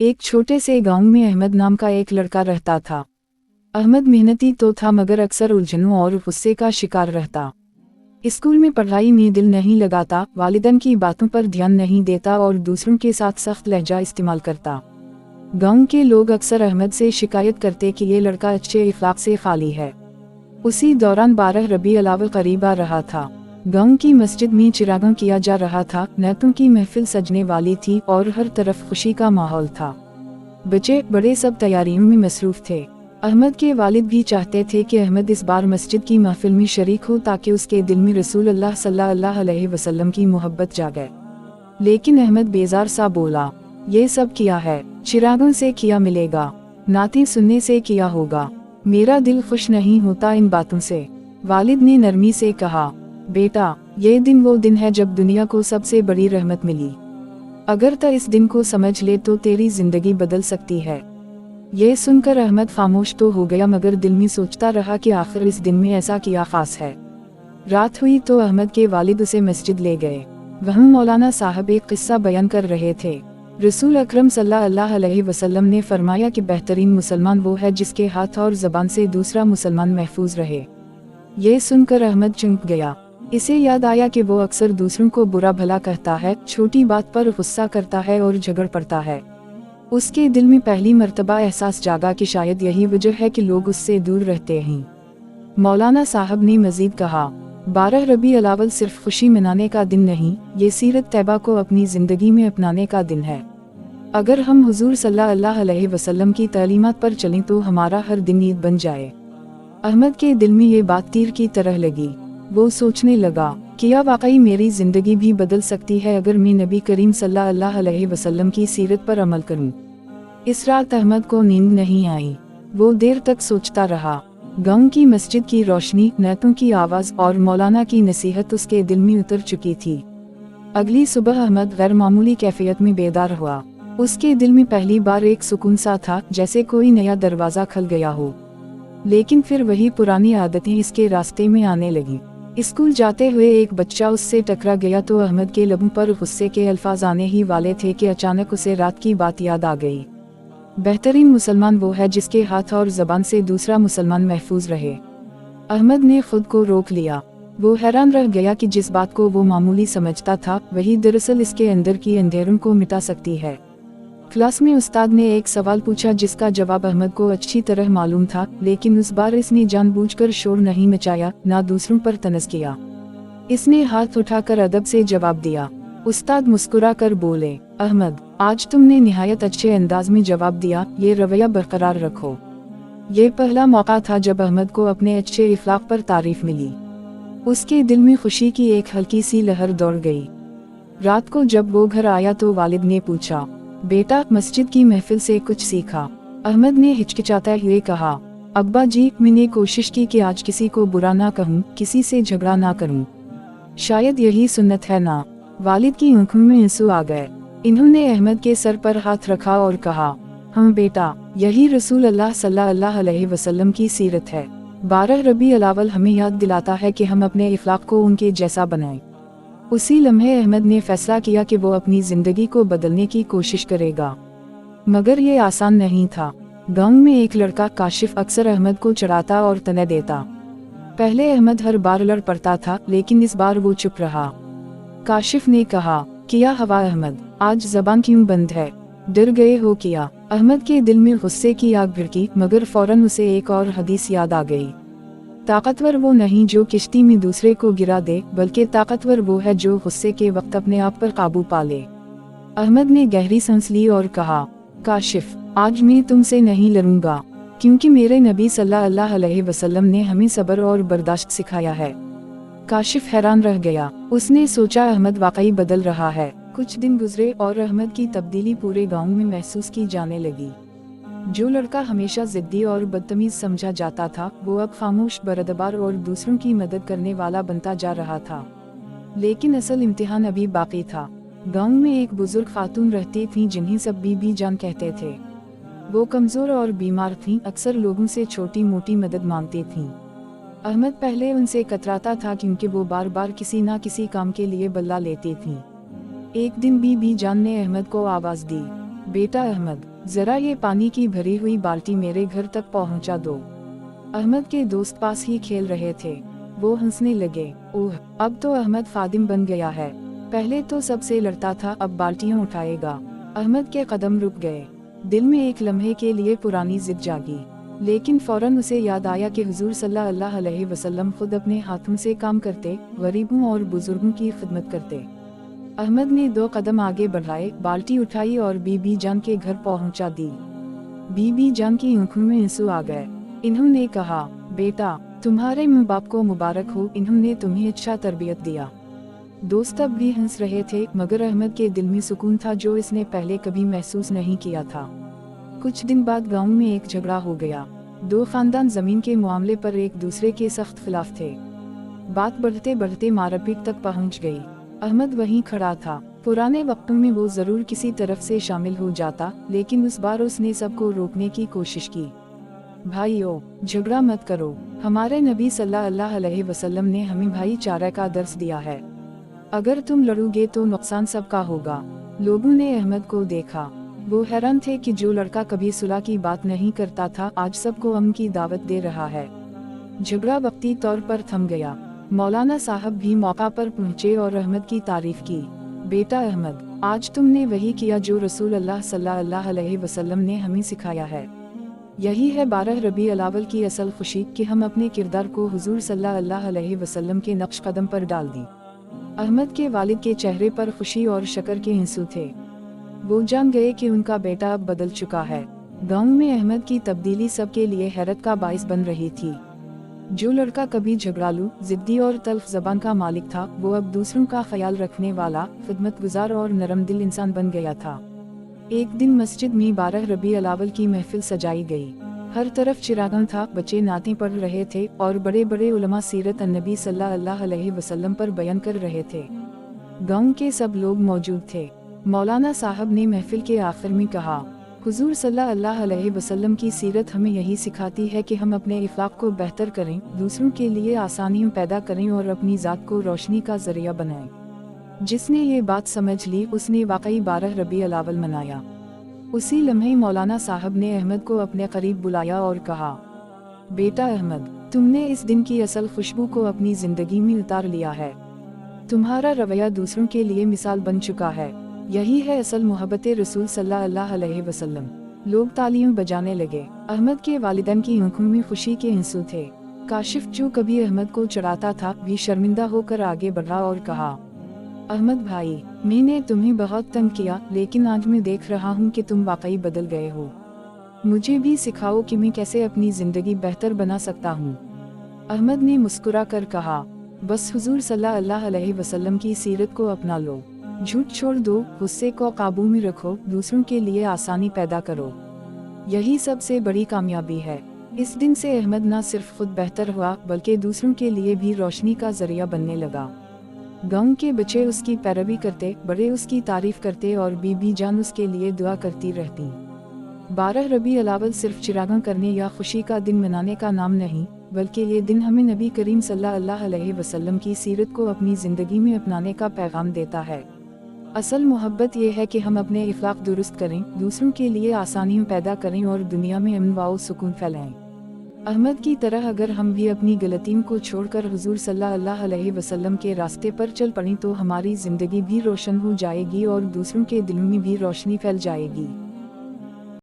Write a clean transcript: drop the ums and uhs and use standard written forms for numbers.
एक छोटे से गांव में अहमद नाम का एक लड़का रहता था। अहमद मेहनती तो था मगर अक्सर उलझनों और गुस्से का शिकार रहता। स्कूल में पढ़ाई में दिल नहीं लगाता, वालिदैन की बातों पर ध्यान नहीं देता और दूसरों के साथ सख्त लहजा इस्तेमाल करता। गांव के लोग अक्सर अहमद से शिकायत करते कि ये लड़का अच्छे इखलाक से खाली है। उसी दौरान 12 रबी अलावल करीब आ रहा था। गांव की मस्जिद में चिरागां किया जा रहा था, नैतों की महफिल सजने वाली थी और हर तरफ खुशी का माहौल था। बच्चे बड़े सब तैयारियों में मसरूफ थे। अहमद के वालिद भी चाहते थे कि अहमद इस बार मस्जिद की महफिल में शरीक हो ताकि उसके दिल में रसूल अल्लाह सल्लल्लाहु अलैहि वसल्लम की मोहब्बत जागे। लेकिन अहमद बेजार सा बोला, ये सब किया है, चिरागों से किया मिलेगा, नाती सुनने से किया होगा, मेरा दिल खुश नहीं होता इन बातों से। वालिद ने नरमी से कहा, बेटा ये दिन वो दिन है जब दुनिया को सबसे बड़ी रहमत मिली। अगर तो इस दिन को समझ ले तो तेरी जिंदगी बदल सकती है। ये सुनकर अहमद खामोश तो हो गया मगर दिल में सोचता रहा कि आखिर इस दिन में ऐसा क्या खास है। रात हुई तो अहमद के वालिद उसे मस्जिद ले गए। वहाँ मौलाना साहब एक किस्सा बयान कर रहे थे। रसूल अकरम सल्लल्लाहु अलैहि वसल्लम ने फरमाया कि बेहतरीन मुसलमान वो है जिसके हाथ और ज़बान से दूसरा मुसलमान महफूज रहे। ये सुनकर अहमद चौंक गया। इसे याद आया कि वो अक्सर दूसरों को बुरा भला कहता है, छोटी बात पर गुस्सा करता है और झगड़ पड़ता है। उसके दिल में पहली मर्तबा एहसास जागा कि शायद यही वजह है कि लोग उससे दूर रहते हैं। मौलाना साहब ने मजीद कहा, 12 रबी अलावल सिर्फ खुशी मनाने का दिन नहीं, ये सीरत तैयबा को अपनी जिंदगी में अपनाने का दिन है। अगर हम हुजूर सल्लल्लाहु अलैहि वसल्लम की तालीमात पर चलें तो हमारा हर दिन ईद बन जाए। अहमद के दिल में ये बात तीर की तरह लगी। वो सोचने लगा, क्या वाकई मेरी जिंदगी भी बदल सकती है अगर मैं नबी करीम सल्लल्लाहु अलैहि वसल्लम की सीरत पर अमल करूं। इस रात अहमद को नींद नहीं आई। वो देर तक सोचता रहा। गांव की मस्जिद की रोशनी, नैतों की आवाज और मौलाना की नसीहत उसके दिल में उतर चुकी थी। अगली सुबह अहमद गैर मामूली कैफियत में बेदार हुआ। उसके दिल में पहली बार एक सुकून सा था, जैसे कोई नया दरवाजा खुल गया हो। लेकिन फिर वही पुरानी आदतें इसके रास्ते में आने लगी। स्कूल जाते हुए एक बच्चा उससे टकरा गया तो अहमद के लबों पर गुस्से के अल्फाज आने ही वाले थे कि अचानक उसे रात की बात याद आ गई। बेहतरीन मुसलमान वो है जिसके हाथ और जबान से दूसरा मुसलमान महफूज रहे। अहमद ने खुद को रोक लिया। वो हैरान रह गया कि जिस बात को वो मामूली समझता था वही दरअसल इसके अंदर की अंधेरों को मिटा सकती है। क्लास में उस्ताद ने एक सवाल पूछा जिसका जवाब अहमद को अच्छी तरह मालूम था, लेकिन उस बार इसने जानबूझकर शोर नहीं मचाया, ना दूसरों पर तनज़ किया। इसने हाथ उठाकर अदब से जवाब दिया। उस्ताद मुस्कुरा कर बोले, अहमद आज तुमने निहायत अच्छे अंदाज में जवाब दिया, ये रवैया बरकरार रखो। ये पहला मौका था जब अहमद को अपने अच्छे इखलाक पर तारीफ मिली। उसके दिल में खुशी की एक हल्की सी लहर दौड़ गई। रात को जब वो घर आया तो वालिद ने पूछा, बेटा मस्जिद की महफिल से कुछ सीखा? अहमद ने हिचकिचाते हुए कहा, अब्बा जी मैंने कोशिश की कि आज किसी को बुरा ना कहूँ, किसी से झगड़ा ना करूँ। शायद यही सुन्नत है ना। वालिद की आंखों में आंसू आ गए। इन्होंने अहमद के सर पर हाथ रखा और कहा, हाँ बेटा, यही रसूल अल्लाह सल्लल्लाहु अलैहि वसल्लम की सीरत है। 12 रबी अलावल हमें याद दिलाता है कि हम अपने इखलाक को उनके जैसा बनाएं। उसी लम्हे अहमद ने फैसला किया कि वो अपनी जिंदगी को बदलने की कोशिश करेगा, मगर ये आसान नहीं था। गांव में एक लड़का काशिफ अक्सर अहमद को चढ़ाता और तने देता। पहले अहमद हर बार लड़ पड़ता था, लेकिन इस बार वो चुप रहा। काशिफ ने कहा, क्या हवा अहमद, आज जबान क्यों बंद है, डर गए हो क्या? अहमद के दिल में गुस्से की आग भिड़की, मगर फौरन उसे एक और हदीस याद आ गई। ताकतवर वो नहीं जो किश्ती में दूसरे को गिरा दे, बल्कि ताकतवर वो है जो गुस्से के वक्त अपने आप पर काबू पा ले। अहमद ने गहरी सांस ली और कहा, काशिफ आज मैं तुमसे नहीं लड़ूंगा, क्योंकि मेरे नबी सल्लल्लाहु अलैहि वसल्लम ने हमें सब्र और बर्दाश्त सिखाया है। काशिफ हैरान रह गया। उसने सोचा अहमद वाकई बदल रहा है। कुछ दिन गुजरे और अहमद की तब्दीली पूरे गाँव में महसूस की जाने लगी। जो लड़का हमेशा जिद्दी और बदतमीज समझा जाता था, वो अब खामोश, बरदबार और दूसरों की मदद करने वाला बनता जा रहा था। लेकिन असल इम्तिहान अभी बाकी था। गांव में एक बुजुर्ग खातून रहती थीं जिन्हें सब बीबी जान कहते थे। वो कमजोर और बीमार थीं, अक्सर लोगों से छोटी मोटी मदद मांगती थीं। अहमद पहले उनसे कतराता था क्योंकि वो बार बार किसी न किसी काम के लिए बल्ला लेती थीं। एक दिन बीबी जान ने अहमद को आवाज दी, बेटा अहमद जरा ये पानी की भरी हुई बाल्टी मेरे घर तक पहुंचा दो। अहमद के दोस्त पास ही खेल रहे थे। वो हंसने लगे। ओह, अब तो अहमद फादिम बन गया है। पहले तो सबसे लड़ता था, अब बाल्टियां उठाएगा। अहमद के कदम रुक गए। दिल में एक लम्हे के लिए पुरानी जिद जागी, लेकिन फौरन उसे याद आया कि हुजूर सल्लल्लाहु अलैहि वसल्लम खुद अपने हाथों से काम करते, गरीबों और बुजुर्गों की खिदमत करते। अहमद ने 2 कदम आगे बढ़ाए, बाल्टी उठाई और बीबी जान के घर पहुंचा दी। बीबी जान की आंखों में आंसू आ गए। इन्होंने कहा, बेटा, तुम्हारे माँ बाप को मुबारक हो, इन्होंने तुम्हें अच्छा तरबियत दिया। दोस्त अब भी हंस रहे थे, मगर अहमद के दिल में सुकून था जो इसने पहले कभी महसूस नहीं किया था। कुछ दिन बाद गांव में एक झगड़ा हो गया। 2 खानदान जमीन के मामले पर एक दूसरे के सख्त खिलाफ थे। बात बढ़ते बढ़ते मारपीट तक पहुंच गई। अहमद वहीं खड़ा था। पुराने वक्तों में वो जरूर किसी तरफ से शामिल हो जाता, लेकिन उस बार उसने सबको रोकने की कोशिश की। भाइयों, झगड़ा मत करो। हमारे नबी सल्लल्लाहु अलैहि वसल्लम ने हमें भाईचारे का दर्स दिया है। अगर तुम लड़ोगे तो नुकसान सबका होगा। लोगों ने अहमद को देखा। वो हैरान थे कि जो लड़का कभी सुलह की बात नहीं करता था, आज सबको अमन की दावत दे रहा है। झगड़ा वक्ती तौर पर थम गया। मौलाना साहब भी मौका पर पहुंचे और अहमद की तारीफ की। बेटा अहमद, आज तुमने वही किया जो रसूल अल्लाह सल्लल्लाहु अलैहि वसल्लम ने हमें सिखाया है। यही है 12 रबी अलावल की असल खुशी कि हम अपने किरदार को हुजूर सल्लल्लाहु अलैहि वसल्लम के नक्श कदम पर डाल दी। अहमद के वालिद के चेहरे पर खुशी और शक्र के आंसू थे। वो जान गए कि उनका बेटा अब बदल चुका है। गांव में अहमद की तब्दीली सबके लिए हैरत का बाइस बन रही थी। जो लड़का कभी झगड़ालू, जिद्दी और तल्ख ज़बान का मालिक था, वो अब दूसरों का ख्याल रखने वाला, खिदमतगुजार और नरम दिल इंसान बन गया था। एक दिन मस्जिद में 12 रबी अलावल की महफिल सजाई गई। हर तरफ चिरागन था, बच्चे नातें पढ़ रहे थे और बड़े बड़े उलमा सीरत नबी सल्लल्लाहु अलैहि वसल्लम पर बयान कर रहे थे। गांव के सब लोग मौजूद थे। मौलाना साहब ने महफिल के आखिर में कहा, हुजूर सल्लल्लाहु अलैहि वसल्लम की सीरत हमें यही सिखाती है कि हम अपने इखलाक को बेहतर करें, दूसरों के लिए आसानियां पैदा करें और अपनी ज़ात को रोशनी का जरिया बनाएं। जिसने ये बात समझ ली, उसने वाकई 12 रबी अलावल मनाया। उसी लम्हे मौलाना साहब ने अहमद को अपने करीब बुलाया और कहा, बेटा अहमद, तुमने इस दिन की असल खुशबू को अपनी जिंदगी में उतार लिया है। तुम्हारा रवैया दूसरों के लिए मिसाल बन चुका है। यही है असल मोहब्बत रसूल सल्लल्लाहु अलैहि वसल्लम। लोग तालियां बजाने लगे। अहमद के वालिदैन की आंखों में खुशी के आंसू थे। काशिफ, जो कभी अहमद को चढ़ाता था, भी शर्मिंदा होकर आगे बढ़ा और कहा, अहमद भाई, मैंने तुम्हें बहुत तंग किया, लेकिन आज मैं देख रहा हूँ कि तुम वाकई बदल गए हो। मुझे भी सिखाओ कि मैं कैसे अपनी जिंदगी बेहतर बना सकता हूँ। अहमद ने मुस्कुरा कर कहा, बस हुजूर सल्लल्लाहु अलैहि वसल्लम की सीरत को अपना लो। झूठ छोड़ दो, गुस्से को काबू में रखो, दूसरों के लिए आसानी पैदा करो। यही सबसे बड़ी कामयाबी है। इस दिन से अहमद न सिर्फ खुद बेहतर हुआ, बल्कि दूसरों के लिए भी रोशनी का जरिया बनने लगा। गांव के बच्चे उसकी पैरवी करते, बड़े उसकी तारीफ करते और बीबी जान उसके लिए दुआ करती रहती। 12 रबी अलावल सिर्फ चिरागां करने या खुशी का दिन मनाने का नाम नहीं, बल्कि ये दिन हमें नबी करीम सल्लल्लाहु अलैहि वसल्लम की सीरत को अपनी जिंदगी में अपनाने का पैगाम देता है। असल मोहब्बत ये है कि हम अपने इखलाक दुरुस्त करें, दूसरों के लिए आसानियां पैदा करें और दुनिया में अमन व सुकून फैलाएं। अहमद की तरह अगर हम भी अपनी गलतियों को छोड़कर हुजूर सल्लल्लाहु अलैहि वसल्लम के रास्ते पर चल पड़ें तो हमारी जिंदगी भी रोशन हो जाएगी और दूसरों के दिलों में भी रोशनी फैल जाएगी।